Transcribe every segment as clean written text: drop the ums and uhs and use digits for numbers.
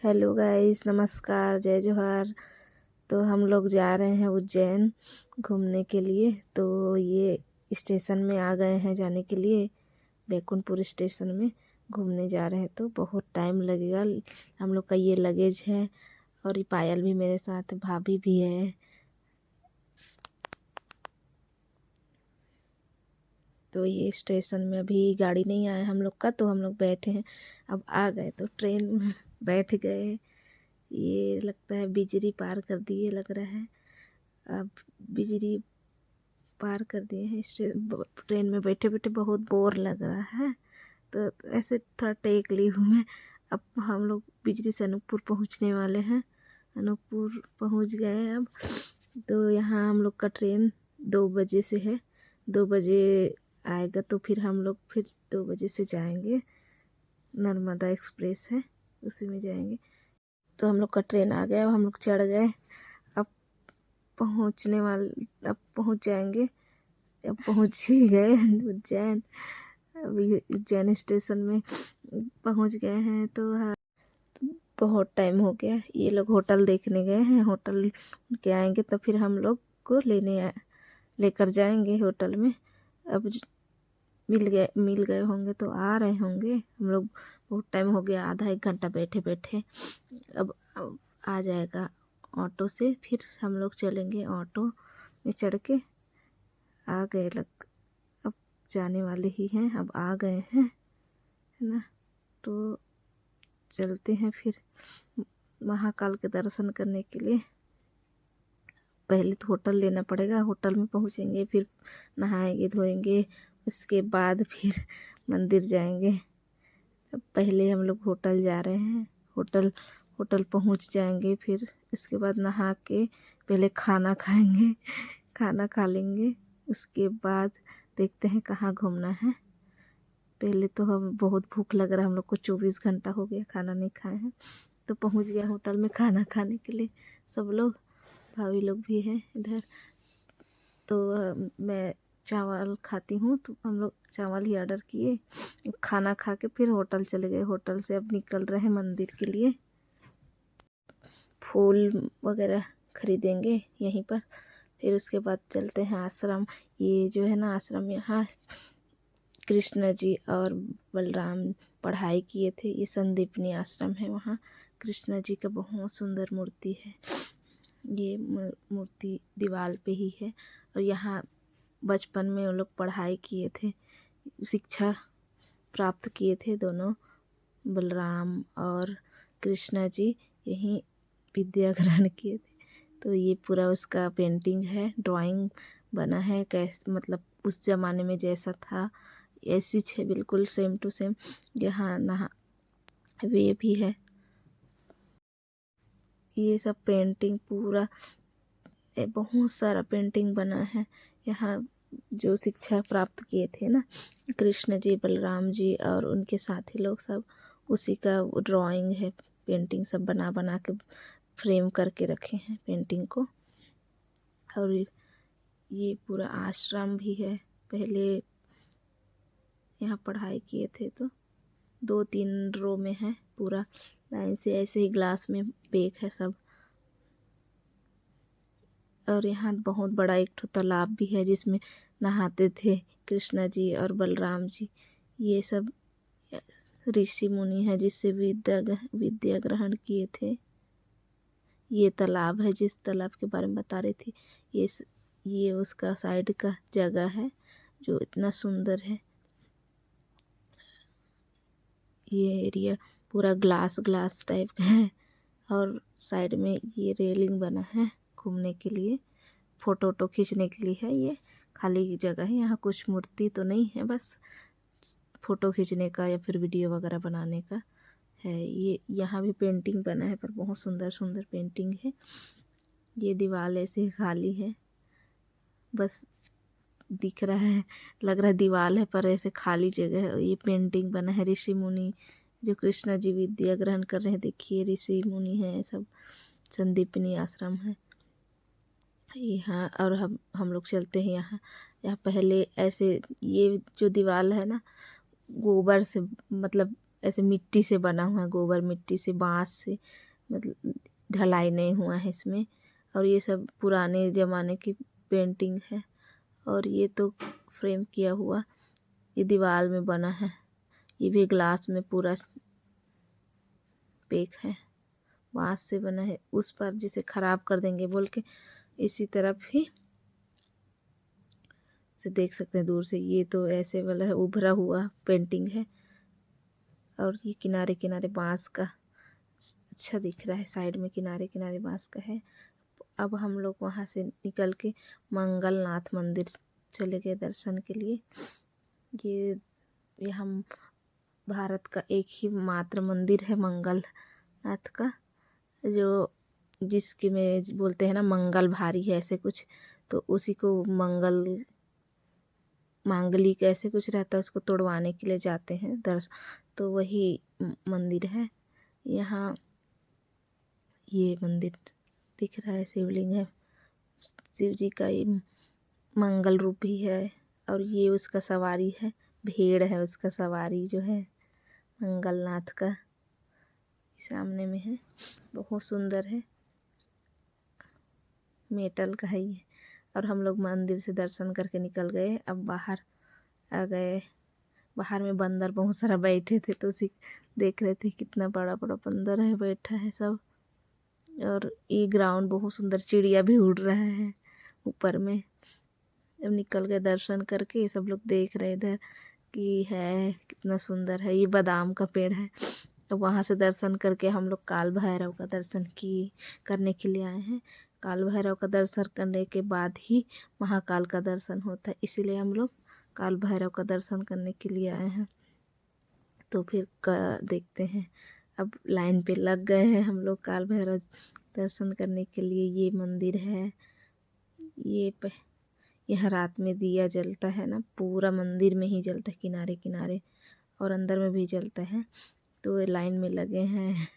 Hello guys, नमस्कार, जय जोहार। तो हम लोग जा रहे हैं उज्जैन घूमने के लिए। तो ये स्टेशन में आ गए हैं जाने के लिए, बैकुंठपुर स्टेशन में घूमने जा रहे हैं। तो बहुत टाइम लगेगा। हम लोग का ये लगेज है और ये पायल भी मेरे साथ, भाभी भी है। तो ये स्टेशन में अभी गाड़ी नहीं आया हम लोग का, तो हम लोग बैठे हैं। अब आ गए तो ट्रेन में बैठ गए। ये लगता है बिजरी पार कर दिए लग रहा है। अब बिजरी पार कर दिए हैं। ट्रेन में बैठे बैठे बहुत बोर लग रहा है, तो ऐसे थोड़ा टेक ली हूँ मैं। अब हम लोग बिजरी से अनूपपुर पहुँचने वाले हैं। अनूपपुर पहुँच गए हैं अब। तो यहाँ हम लोग का ट्रेन 2 बजे से है। 2 बजे आएगा तो फिर हम लोग फिर 2 बजे से जाएंगे। नर्मदा एक्सप्रेस है, उसी में जाएंगे। तो हम लोग का ट्रेन आ गया, अब हम लोग चढ़ गए। अब अब पहुँच जाएंगे। अब पहुँच ही गए उज्जैन। अभी उज्जैन स्टेशन में पहुँच गए हैं। तो हाँ, बहुत टाइम हो गया। ये लोग होटल देखने गए हैं। होटल के आएंगे तो फिर हम लोग को लेकर जाएंगे होटल में। अब मिल गए होंगे तो आ रहे होंगे। हम लोग बहुत टाइम हो गया, आधा एक घंटा बैठे बैठे। अब आ जाएगा ऑटो से, फिर हम लोग चलेंगे। ऑटो में चढ़ के आ गए अब जाने वाले ही हैं, अब आ गए हैं, है ना। तो चलते हैं फिर महाकाल के दर्शन करने के लिए। पहले तो होटल लेना पड़ेगा, होटल में पहुँचेंगे, फिर नहाएंगे धोएंगे, उसके बाद फिर मंदिर जाएंगे। पहले हम लोग होटल जा रहे हैं। होटल पहुंच जाएंगे, फिर इसके बाद नहा के पहले खाना खाएंगे। खाना खा लेंगे, उसके बाद देखते हैं कहाँ घूमना है। पहले तो हम बहुत भूख लग रहा है हम लोग को, 24 घंटा हो गया खाना नहीं खाए हैं। तो पहुंच गया होटल में खाना खाने के लिए सब लोग। भाभी लोग भी हैं इधर। तो मैं चावल खाती हूँ, तो हम लोग चावल ही ऑर्डर किए। खाना खा के फिर होटल चले गए। होटल से अब निकल रहे हैं मंदिर के लिए। फूल वगैरह खरीदेंगे यहीं पर। फिर उसके बाद चलते हैं आश्रम। ये जो है ना आश्रम, यहाँ कृष्ण जी और बलराम पढ़ाई किए थे। ये संदीपनी आश्रम है। वहाँ कृष्ण जी का बहुत सुंदर मूर्ति है। ये मूर्ति दीवार पे ही है। और यहाँ बचपन में वो लोग पढ़ाई किए थे, शिक्षा प्राप्त किए थे दोनों, बलराम और कृष्णा जी यहीं विद्या ग्रहण किए थे। तो ये पूरा उसका पेंटिंग है, ड्राइंग बना है। कैसे मतलब उस ज़माने में जैसा था ऐसी है, बिल्कुल सेम टू सेम। यहाँ नहा वे भी है। ये सब पेंटिंग पूरा बहुत सारा पेंटिंग बना है। यहाँ जो शिक्षा प्राप्त किए थे ना कृष्ण जी, बलराम जी और उनके साथी लोग, सब उसी का ड्राइंग है। पेंटिंग सब बना बना के फ्रेम करके रखे हैं पेंटिंग को। और ये पूरा आश्रम भी है। पहले यहाँ पढ़ाई किए थे, तो 2-3 रो में है पूरा लाइन से, ऐसे ही ग्लास में पैक है सब। और यहाँ बहुत बड़ा एक ठो तालाब भी है जिसमें नहाते थे कृष्णा जी और बलराम जी। ये सब ऋषि मुनि है जिससे विद्या ग्रहण किए थे। ये तालाब है जिस तालाब के बारे में बता रही थी। ये उसका साइड का जगह है जो इतना सुंदर है। ये एरिया पूरा ग्लास टाइप का है। और साइड में ये रेलिंग बना है घूमने के लिए, फ़ोटो खींचने के लिए है। ये खाली जगह है, यहाँ कुछ मूर्ति तो नहीं है, बस फ़ोटो खींचने का या फिर वीडियो वगैरह बनाने का है। ये यहाँ भी पेंटिंग बना है, पर बहुत सुंदर सुंदर पेंटिंग है। ये दीवार ऐसे खाली है, बस दिख रहा है, लग रहा है दीवार है पर ऐसे खाली जगह है। ये पेंटिंग बना है ऋषि मुनि जो कृष्णा जी विद्या ग्रहण कर रहे हैं। देखिए ऋषि मुनि है सब, संदीपनी आश्रम है यहाँ। और हम लोग चलते हैं यहाँ पहले ऐसे, ये जो दीवार है ना गोबर से मतलब ऐसे मिट्टी से बना हुआ है, गोबर मिट्टी से, बांस से, मतलब ढलाई नहीं हुआ है इसमें। और ये सब पुराने ज़माने की पेंटिंग है। और ये तो फ्रेम किया हुआ, ये दीवार में बना है। ये भी ग्लास में पूरा पैक है, बांस से बना है। उस पर जिसे खराब कर देंगे बोल के इसी तरफ ही से देख सकते हैं दूर से। ये तो ऐसे वाला है, उभरा हुआ पेंटिंग है। और ये किनारे किनारे बांस का अच्छा दिख रहा है, साइड में किनारे किनारे बांस का है। अब हम लोग वहाँ से निकल के मंगलनाथ मंदिर चले गए दर्शन के लिए। ये यहाँ भारत का एक ही मात्र मंदिर है मंगलनाथ का, जो जिसके में बोलते हैं ना मंगल भारी है ऐसे कुछ, तो उसी को मांगलिक ऐसे कुछ रहता है, उसको तोड़वाने के लिए जाते हैं तो वही मंदिर है। यहाँ ये मंदिर दिख रहा है, शिवलिंग है, शिव जी का ये मंगल रूप भी है। और ये उसका सवारी है, भेड़ है उसका सवारी जो है मंगलनाथ का, सामने में है। बहुत सुंदर है, मेटल का है ये। और हम लोग मंदिर से दर्शन करके निकल गए। अब बाहर आ गए। बाहर में बंदर बहुत सारा बैठे थे, तो उसी देख रहे थे कितना बड़ा बड़ा बंदर है, बैठा है सब। और ये ग्राउंड बहुत सुंदर, चिड़िया भी उड़ रहा है ऊपर में। जब निकल गए दर्शन करके, सब लोग देख रहे इधर कि है कितना सुंदर है। ये बादाम का पेड़ है। तो वहाँ से दर्शन करके हम लोग काल भैरव का दर्शन करने के लिए आए हैं। काल भैरव का दर्शन करने के बाद ही महाकाल का दर्शन होता है, इसीलिए हम लोग काल भैरव का दर्शन करने के लिए आए हैं। तो फिर देखते हैं। अब लाइन पे लग गए हैं हम लोग काल भैरव दर्शन करने के लिए। ये मंदिर है, यहाँ रात में दिया जलता है ना, पूरा मंदिर में ही जलता है, किनारे किनारे और अंदर में भी जलता है। तो लाइन में लगे हैं।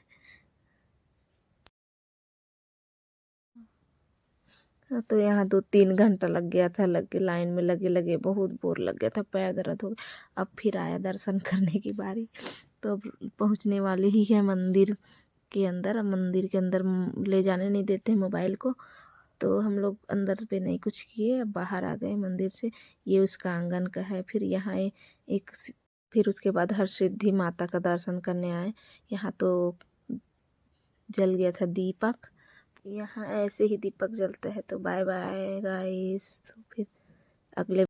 तो यहाँ 2-3 घंटा लग गया था, लगे लाइन में लगे लगे बहुत बोर लग गया था, पैर दर्द हो गया। अब फिर आया दर्शन करने की बारी। तो अब पहुँचने वाले ही है मंदिर के अंदर। अब मंदिर के अंदर ले जाने नहीं देते मोबाइल को, तो हम लोग अंदर पे नहीं कुछ किए, अब बाहर आ गए मंदिर से। ये उसका आंगन का है। फिर यहाँ फिर उसके बाद हरसिद्धि माता का दर्शन करने आए। यहाँ तो जल गया था दीपक, यहाँ ऐसे ही दीपक जलता है। तो बाय बाय गाइस, फिर अगले